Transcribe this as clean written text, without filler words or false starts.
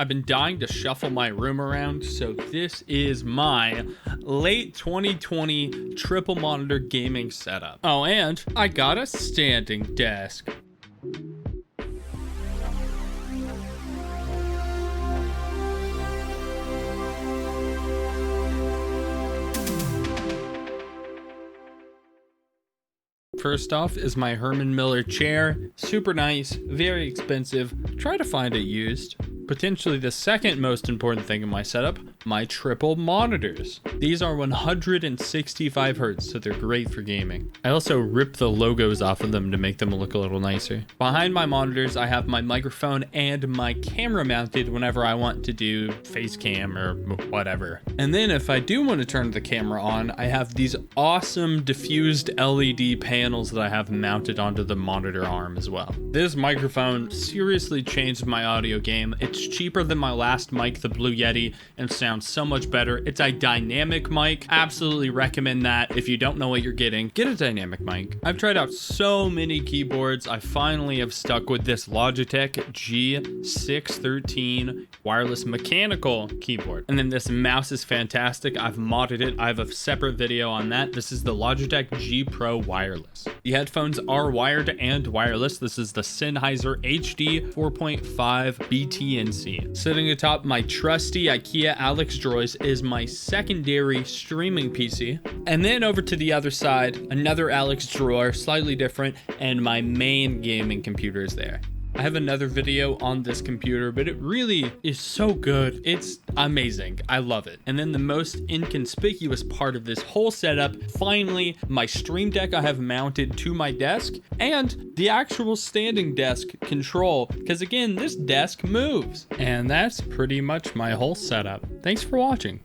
I've been dying to shuffle my room around, so this is my late 2020 triple monitor gaming setup. Oh, and I got a standing desk. First off is my Herman Miller chair. Super nice, very expensive. Try to find it used. Potentially the second most important thing in my setup, my triple monitors. These are 165 Hz, so they're great for gaming. I also ripped the logos off of them to make them look a little nicer. Behind my monitors, I have my microphone and my camera mounted whenever I want to do face cam or whatever. And then if I do want to turn the camera on, I have these awesome diffused LED panels that I have mounted onto the monitor arm as well. This microphone seriously changed my audio game. It's cheaper than my last mic, the Blue Yeti, and sounds so much better. It's a dynamic mic. Absolutely recommend that. If you don't know what you're getting, get a dynamic mic. I've tried out so many keyboards. I finally have stuck with this Logitech G613 wireless mechanical keyboard. And then this mouse is fantastic. I've modded it. I have a separate video on that. This is the Logitech G Pro wireless. The headphones are wired and wireless. This is the Sennheiser HD 4.5 BTNC. Sitting atop my trusty IKEA Alex Droids is my secondary streaming PC. And then over to the other side, another Alex drawer, slightly different, and my main gaming computer is there. I have another video on this computer, but it really is so good. It's amazing. I love it. And then the most inconspicuous part of this whole setup, finally, my Stream Deck I have mounted to my desk and the actual standing desk control, because again, this desk moves. And that's pretty much my whole setup. Thanks for watching.